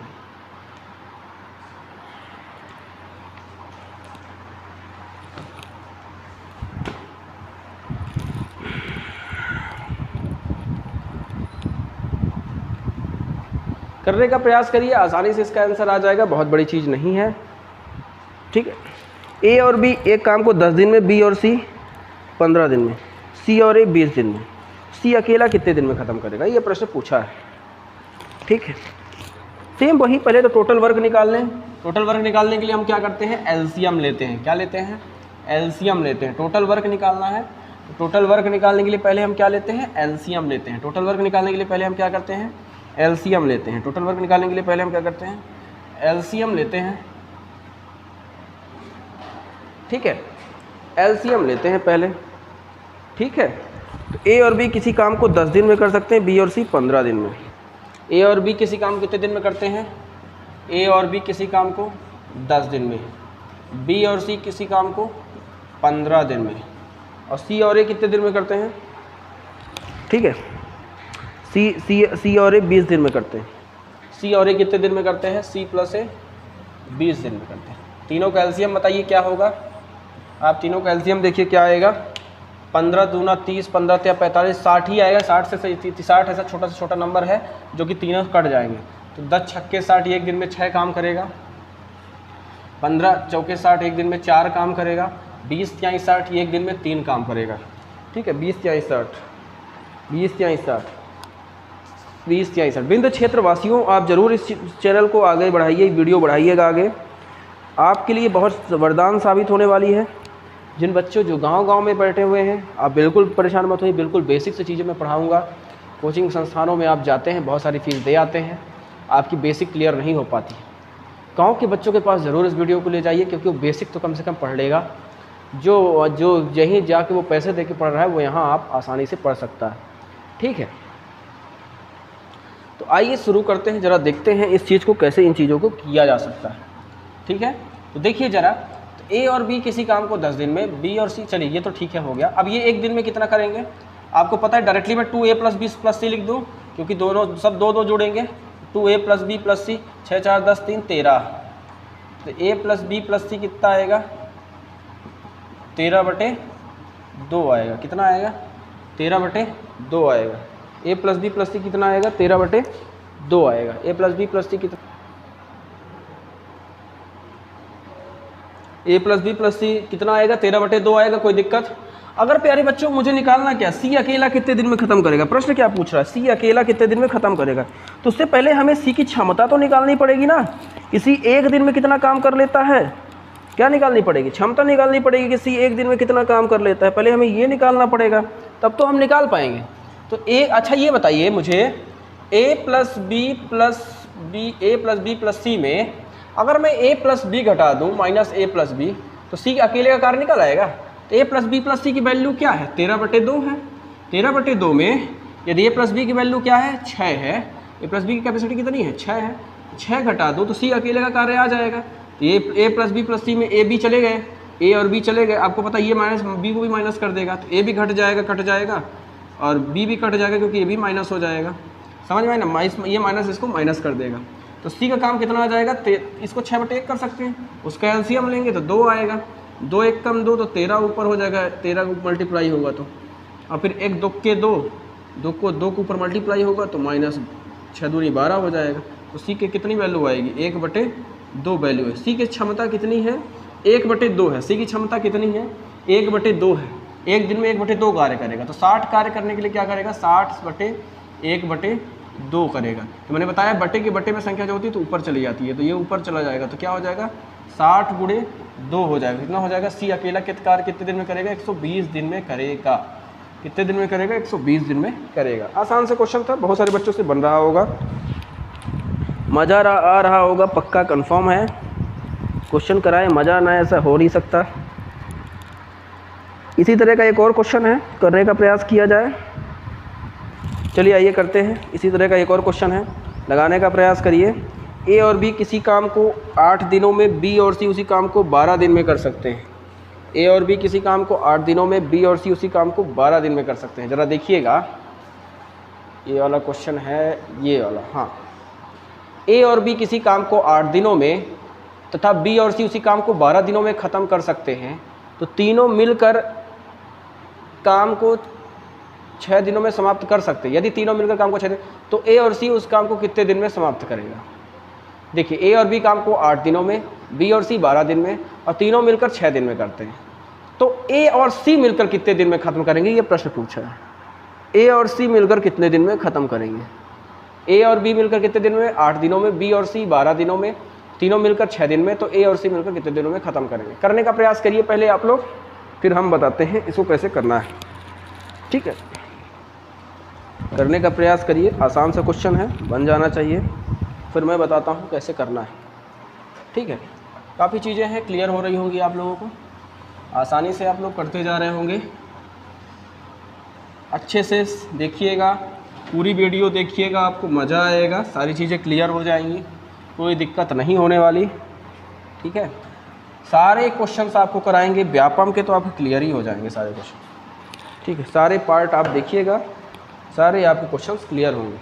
करने का प्रयास करिए, आसानी से इसका आंसर आ जाएगा, बहुत बड़ी चीज़ नहीं है। ठीक है, ए और बी एक काम को 10 दिन में, बी और सी 15 दिन में, सी और ए 20 दिन में, सी अकेला कितने दिन में ख़त्म करेगा? ये प्रश्न पूछा है। ठीक है, सेम वही, पहले तो टोटल वर्क निकाल लें। टोटल वर्क निकालने के लिए हम क्या करते हैं? एलसीएम लेते हैं। क्या लेते हैं? एलसीएम लेते हैं। टोटल वर्क निकालना है, टोटल वर्क निकालने के लिए पहले हम क्या लेते हैं? एलसीएम लेते हैं। टोटल वर्क निकालने के लिए पहले हम क्या करते हैं? एलसीएम लेते हैं। टोटल वर्क निकालने के लिए पहले हम क्या करते हैं? एलसीएम लेते हैं। ठीक है, एलसीएम लेते हैं पहले। ठीक है, तो ए और बी किसी काम को 10 दिन में कर सकते हैं, बी और सी 15 दिन में। ए और बी किसी काम को कितने दिन में करते हैं? ए और बी किसी काम को 10 दिन में, बी और सी किसी काम को 15 दिन में, और सी और ए कितने दिन में करते हैं? ठीक है, सी और ए 20 दिन में करते हैं। सी और ए कितने दिन में करते हैं? सी प्लस ए 20 दिन में करते हैं। तीनों का एलसीएम बताइए क्या होगा? आप तीनों का एलसीएम देखिए क्या आएगा? 15 दूना 30, 15 या 45, 60 ही आएगा। 60 से 60 ऐसा छोटा से छोटा नंबर है जो कि तीनों कट जाएंगे। तो 10 छक्के 60 एक दिन में 6 काम करेगा, 15 चौके 60 एक दिन में 4 काम करेगा, 20 तिहाई 60 एक दिन में 3 काम करेगा। ठीक है, 20 तिहाई 60, 20 तिहाई 60, 20 तिहाई 60। बिंद क्षेत्र वासियों, आप ज़रूर इस चैनल को आगे बढ़ाइए, वीडियो बढ़ाइएगा आगे, आपके लिए बहुत वरदान साबित होने वाली है। जिन बच्चों जो गांव-गांव में बैठे हुए हैं, आप बिल्कुल परेशान मत होइए, बिल्कुल बेसिक से चीज़ें मैं पढ़ाऊंगा। कोचिंग संस्थानों में आप जाते हैं, बहुत सारी फीस दे आते हैं, आपकी बेसिक क्लियर नहीं हो पाती। गांव के बच्चों के पास ज़रूर इस वीडियो को ले जाइए, क्योंकि वो बेसिक तो कम से कम पढ़ लेगा। जो यहीं जाके वो पैसे दे के पढ़ रहा है, वो यहाँ आप आसानी से पढ़ सकता है। ठीक है, तो आइए शुरू करते हैं, ज़रा देखते हैं इस चीज़ को कैसे, इन चीज़ों को किया जा सकता है। ठीक है, तो देखिए ज़रा, तो ए और बी किसी काम को 10 दिन में, बी और सी, चलिए ये तो ठीक है, हो गया। अब ये एक दिन में कितना करेंगे? आपको पता है डायरेक्टली मैं 2a + b + c लिख दूँ, क्योंकि दोनों सब दो जुड़ेंगे। 2a + b + c, 6 4 10 3 13। तो a + b + c कितना आएगा? 13/2 आएगा। कितना आएगा? 13/2 आएगा। a + b + c कितना आएगा? 13/2 आएगा। a + b + c कितना? a + b + c कितना आएगा? 13/2 आएगा। कोई दिक्कत? अगर प्यारे बच्चों मुझे निकालना क्या, सी अकेला कितने दिन में ख़त्म करेगा? प्रश्न क्या पूछ रहा है? सी अकेला कितने दिन में ख़त्म करेगा? तो उससे पहले हमें सी की क्षमता तो निकालनी पड़ेगी ना। इसी एक दिन में कितना काम कर लेता है? क्या निकालनी पड़ेगी? क्षमता निकालनी पड़ेगी कि सी एक दिन में कितना काम कर लेता है। पहले हमें ये निकालना पड़ेगा, तब तो हम निकाल पाएंगे। तो अच्छा ये बताइए मुझे, a + b + c में अगर मैं a + b घटा दूँ -a + b, तो c अकेले का कार्य निकल आएगा। तो a + b + c की वैल्यू क्या है? 13/2 है। 13/2 में यदि a + b की वैल्यू क्या है? 6 है। a + b की कैपेसिटी कितनी है? 6 है। 6 घटा दो तो c अकेले का कार्य आ जाएगा। तो ये a + b + c में a b चले गए, a और b चले गए। आपको पता है ये माइनस b को भी माइनस कर देगा, तो a भी घट जाएगा, कट जाएगा, और b भी कट जाएगा, क्योंकि ये भी माइनस हो जाएगा। समझ में आए ना? ये माइनस इसको माइनस कर देगा। तो c का काम कितना आ जाएगा? इसको 6/1 कर सकते हैं, उसका एलसीएम लेंगे तो 2 आएगा। 2 1 कम 2 तो 13 ऊपर हो जाएगा, 13 को मल्टीप्लाई होगा तो, और फिर 1 2 के 2, 2 को 2 के ऊपर मल्टीप्लाई होगा तो -6 दूनी 12 हो जाएगा। तो c के कितनी वैल्यू आएगी? 1/2 वैल्यू है। c की क्षमता कितनी है? 1/2 है। c की क्षमता कितनी है? 1/2 है। एक दिन में 1/2 कार्य करेगा। तो 60 कार्य करने के लिए क्या करेगा? 60/1/2 करेगा। तो मैंने बताया बटे के बटे में संख्या जो होती है तो ऊपर चली जाती है, तो ये ऊपर चला जाएगा, तो क्या हो जाएगा? 60 × 2 हो जाएगा। कितना हो जाएगा? सी अकेला कार्य कितने दिन में करेगा? 120 दिन में करेगा। कितने दिन में करेगा? 120 दिन में करेगा। आसान से क्वेश्चन था, बहुत सारे बच्चों से बन रहा होगा, मज़ा आ रहा होगा, पक्का कंफर्म है। क्वेश्चन कराए मज़ा ना, ऐसा हो नहीं सकता। इसी तरह का एक और क्वेश्चन है, करने का प्रयास किया जाए। चलिए आइए करते हैं। इसी तरह का एक और क्वेश्चन है, लगाने का प्रयास करिए। ए और बी किसी काम को 8 दिनों में, बी और सी उसी काम को 12 दिन में कर सकते हैं। ए और बी किसी काम को 8 दिनों में, बी और सी उसी काम को 12 दिन में कर सकते हैं। ज़रा देखिएगा, ये वाला क्वेश्चन है, ये वाला, हाँ। ए और बी किसी काम को 8 दिनों में तथा बी और सी उसी काम को 12 दिनों में ख़त्म कर सकते हैं, तो तीनों मिलकर काम को 6 दिनों में समाप्त कर सकते हैं। यदि तीनों मिलकर काम को 6 दिन, तो ए और सी उस काम को कितने दिन में समाप्त करेगा? देखिए, ए और बी काम को 8 दिनों में, बी और सी 12 दिन में, और तीनों मिलकर 6 दिन में करते हैं। तो ए और सी मिलकर कितने दिन में ख़त्म करेंगे, ये प्रश्न पूछा है। ए और सी मिलकर कितने दिन में ख़त्म करेंगे? ए और बी मिलकर कितने दिन में? 8 दिनों में, बी और सी 12 दिनों में, तीनों मिलकर 6 दिन में, तो ए और सी मिलकर कितने दिनों में ख़त्म करेंगे? करने का प्रयास करिए पहले आप लोग, फिर हम बताते हैं इसको कैसे करना है। ठीक है, करने का प्रयास करिए, आसान सा क्वेश्चन है, बन जाना चाहिए, फिर मैं बताता हूँ कैसे करना है। ठीक है, काफ़ी चीज़ें हैं, क्लियर हो रही होंगी आप लोगों को, आसानी से आप लोग करते जा रहे होंगे। अच्छे से देखिएगा, पूरी वीडियो देखिएगा, आपको मज़ा आएगा, सारी चीज़ें क्लियर हो जाएंगी, कोई दिक्कत नहीं होने वाली। ठीक है, सारे क्वेश्चंस आपको कराएंगे व्यापम के, तो आपको क्लियर ही हो जाएंगे सारे क्वेश्चन। ठीक है, सारे पार्ट आप देखिएगा, सारे आपके क्वेश्चंस क्लियर होंगे।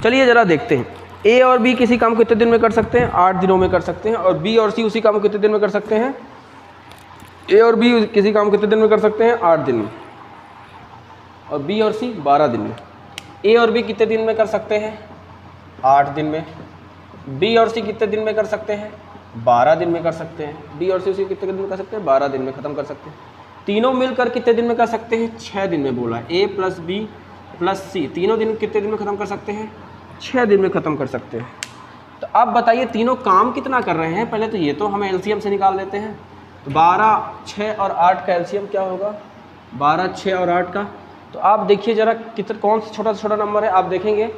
चलिए ज़रा देखते हैं, ए और बी किसी काम को कितने दिन में कर सकते हैं? 8 दिनों में कर सकते हैं। और बी और सी उसी काम को कितने दिन में कर सकते हैं? ए और बी किसी काम को कितने दिन में कर सकते हैं? 8 दिन में। और बी और सी 12 दिन में। ए और बी कितने दिन में कर सकते हैं? 8 दिन में। बी और सी कितने दिन में कर सकते हैं? 12 दिन में कर सकते हैं। बी और सी उसी कितने दिन में कर सकते हैं? 12 दिन में ख़त्म कर सकते हैं। तीनों मिलकर कितने दिन में कर सकते हैं? 6 दिन में बोला। ए प्लस बी प्लस सी तीनों दिन कितने दिन में ख़त्म कर सकते हैं? 6 दिन में ख़त्म कर सकते हैं। तो अब बताइए तीनों काम कितना कर रहे हैं? पहले तो ये तो हमें एलसीएम से निकाल लेते हैं। तो 12, 6 और 8 का एलसीएम क्या होगा? 12, 6 और 8 का। तो आप देखिए ज़रा कितना, कौन सा छोटा से छोटा नंबर है? आप देखेंगे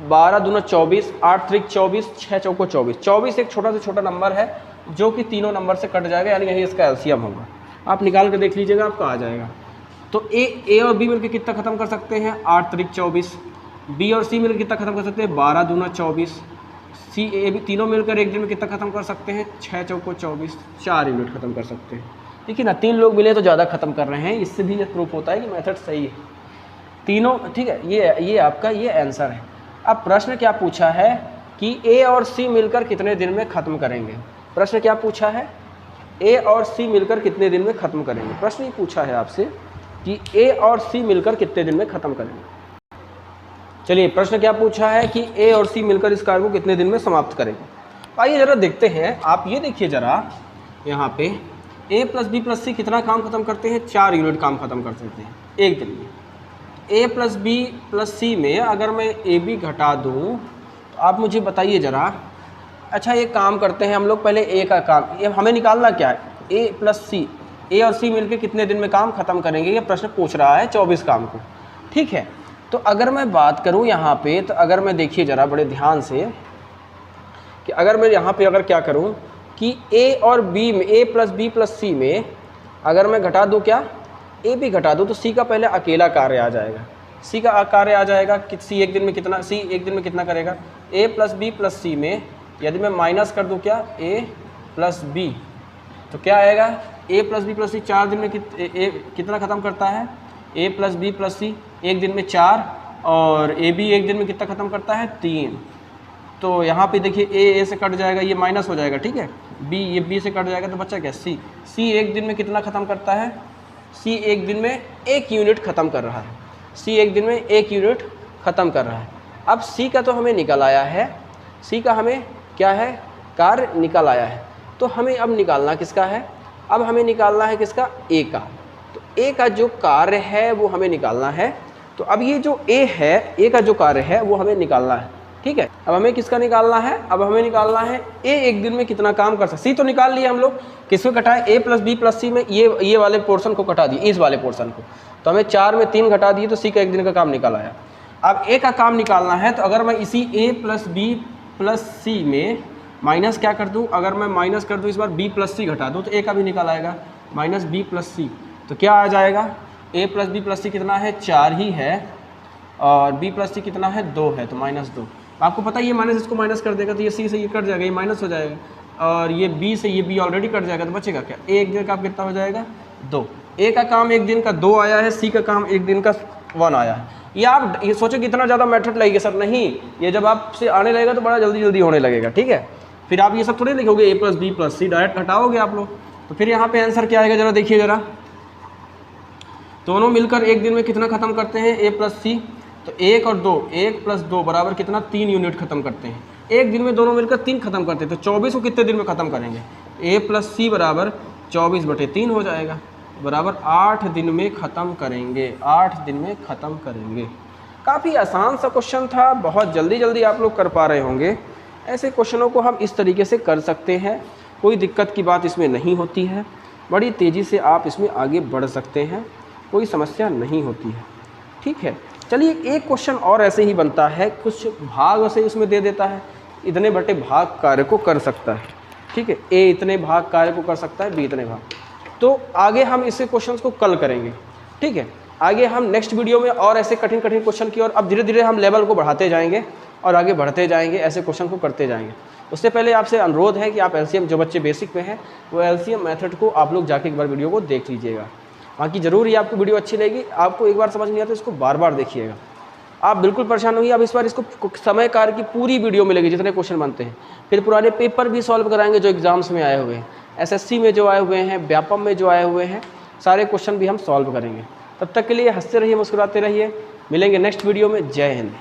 12 दूना 24, 8 त्रिक 24, 6 चौको 24। 24 एक छोटा से छोटा नंबर है जो कि तीनों नंबर से कट जाएगा, यानी यही इसका एलसीएम होगा। आप निकाल कर देख लीजिएगा, आपका आ जाएगा। तो ए और बी मिलकर कितना ख़त्म कर सकते हैं? 8 त्रिक 24। बी और सी मिलकर कितना ख़त्म कर सकते हैं? 12 दूना 24। सी ए बी तीनों मिलकर एक दिन में कितना ख़त्म कर सकते हैं? 6 चौको 24, 4 यूनिट ख़त्म कर सकते हैं। ठीक है ना, 3 लोग मिले तो ज़्यादा ख़त्म कर रहे हैं, इससे भी ये प्रूफ होता है कि मेथड सही है तीनों। ठीक है, ये आपका ये आंसर है। अब प्रश्न क्या पूछा है कि ए और सी मिलकर कितने दिन में ख़त्म करेंगे? प्रश्न क्या पूछा है? ए और सी मिलकर कितने दिन में ख़त्म करेंगे? प्रश्न ये पूछा है आपसे कि ए और सी मिलकर कितने दिन में ख़त्म करेंगे। चलिए, प्रश्न क्या पूछा है कि ए और सी मिलकर इस कार्य को कितने दिन में समाप्त करेंगे। आइए ज़रा देखते हैं। आप ये देखिए ज़रा, यहाँ पे ए प्लस बी प्लस सी कितना काम ख़त्म करते हैं? 4 यूनिट काम ख़त्म कर सकते हैं एक दिन में। ए प्लस बी प्लस सी में अगर मैं ए बी घटा दूँ तो आप मुझे बताइए ज़रा। अच्छा, ये काम करते हैं हम लोग, पहले ए का काम, ये हमें निकालना क्या है? ए प्लस सी, ए और सी मिलकर कितने दिन में काम ख़त्म करेंगे, ये प्रश्न पूछ रहा है 24 काम को। ठीक है, तो अगर मैं बात करूं यहाँ पे, तो अगर मैं देखिए ज़रा बड़े ध्यान से कि अगर मैं यहाँ पे अगर क्या करूँ कि ए और बी में, ए प्लस बी प्लस सी में अगर मैं घटा दूँ, क्या ए भी घटा दूँ, तो सी का पहले अकेला कार्य आ जाएगा। सी का कार्य आ जाएगा कि सी एक दिन में कितना, सी एक दिन में कितना करेगा? ए प्लस बी प्लस सी में यदि मैं माइनस कर दूँ क्या, ए प्लस बी, तो क्या आएगा? ए प्लस बी प्लस सी 4 दिन में कितना ख़त्म करता है? ए प्लस बी प्लस सी एक दिन में 4, और ए बी एक दिन में कितना ख़त्म करता है? 3। तो यहाँ पे देखिए ए से कट जाएगा, ये माइनस हो जाएगा। ठीक है, बी ये बी से कट जाएगा, तो बच्चा क्या? सी। सी एक दिन में कितना ख़त्म करता है? सी एक दिन में 1 यूनिट ख़त्म कर रहा है। सी एक दिन में 1 यूनिट ख़त्म कर रहा है। अब सी का तो हमें निकल आया है, सी का हमें क्या है? कार्य निकल आया है। तो हमें अब निकालना किसका है? अब हमें निकालना है किसका? ए का। तो ए का जो कार्य है वो हमें निकालना है। तो अब ये जो ए है, ए का जो कार्य है वो हमें निकालना है। ठीक है, अब हमें किसका निकालना है? अब हमें निकालना है ए एक दिन में कितना काम कर सकता है। सी तो निकाल लिया हम लोग, किसको घटाए? ए प्लस बी प्लस सी में ये वाले पोर्शन को घटा दिए, इस वाले पोर्शन को। तो हमें 4 में 3 घटा दिए, तो सी का एक दिन का काम निकल आया। अब ए का काम निकालना है, तो अगर मैं इसी ए प्लस बी प्लस सी में माइनस क्या कर दूँ, अगर मैं माइनस कर दूँ इस बार बी प्लस सी घटा दूँ, तो ए का भी निकल आएगा, माइनस बी प्लस सी। तो क्या आ जाएगा? ए प्लस बी प्लस सी कितना है? 4 ही है, और बी प्लस सी कितना है? 2 है, तो -2। आपको पता है ये माइनस इसको माइनस कर देगा, तो ये सी से ये कट जाएगा, ये माइनस हो जाएगा। और ये बी से ये बी ऑलरेडी कट जाएगा, तो बचेगा क्या, ए एक दिन का कितना हो जाएगा 2। ए का काम एक दिन का 2 आया है, सी का काम एक दिन का 1 आया है। ये आप ये सोचो कि इतना ज़्यादा मेथड लगेगा सर, नहीं, ये जब आपसे आने लगेगा तो बड़ा जल्दी जल्दी होने लगेगा, ठीक है। फिर आप ये सब थोड़ी लिखोगे ए प्लस बी प्लस सी, डायरेक्ट हटाओगे आप लोग। तो फिर यहाँ पे आंसर क्या आएगा जरा देखिए जरा, दोनों मिलकर एक दिन में कितना खत्म करते हैं, ए प्लस सी, तो 1 और 2, 1 प्लस 2 बराबर कितना 3 यूनिट खत्म करते हैं। एक दिन में दोनों मिलकर 3 खत्म करते हैं, तो 24 को कितने दिन में खत्म करेंगे, ए प्लस सी बराबर 24/3 हो जाएगा, बराबर 8 दिन में ख़त्म करेंगे, 8 दिन में ख़त्म करेंगे। काफ़ी आसान सा क्वेश्चन था, बहुत जल्दी जल्दी आप लोग कर पा रहे होंगे। ऐसे क्वेश्चनों को हम इस तरीके से कर सकते हैं, कोई दिक्कत की बात इसमें नहीं होती है, बड़ी तेज़ी से आप इसमें आगे बढ़ सकते हैं, कोई समस्या नहीं होती है, ठीक है। चलिए एक क्वेश्चन और ऐसे ही बनता है, कुछ भाग से इसमें दे देता है, इतने बटे भाग कार्य को कर सकता है, ठीक है, ए इतने भाग कार्य को कर सकता है, बी इतने भाग। तो आगे हम इसे क्वेश्चंस को कल करेंगे, ठीक है। आगे हम नेक्स्ट वीडियो में और ऐसे कठिन कठिन क्वेश्चन की, और अब धीरे धीरे हम लेवल को बढ़ाते जाएंगे और आगे बढ़ते जाएंगे, ऐसे क्वेश्चन को करते जाएंगे। उससे पहले आपसे अनुरोध है कि आप एलसीएम, जो बच्चे बेसिक पे हैं वो एलसीएम मेथड को आप लोग जाके एक बार वीडियो को देख लीजिएगा। बाकी ज़रूर ही आपको वीडियो अच्छी लगेगी, आपको एक बार समझ नहीं आता इसको बार बार देखिएगा, आप बिल्कुल परेशान होंगे। अब इस बार इसको समय कार्य की पूरी वीडियो मिलेगी, जितने क्वेश्चन बनते हैं, फिर पुराने पेपर भी सॉल्व कराएंगे जो एग्जाम्स में आए हुए हैं, एसएससी में जो आए हुए हैं, व्यापम में जो आए हुए हैं, सारे क्वेश्चन भी हम सॉल्व करेंगे। तब तक के लिए हंसते रहिए, मुस्कुराते रहिए, मिलेंगे नेक्स्ट वीडियो में। जय हिंद।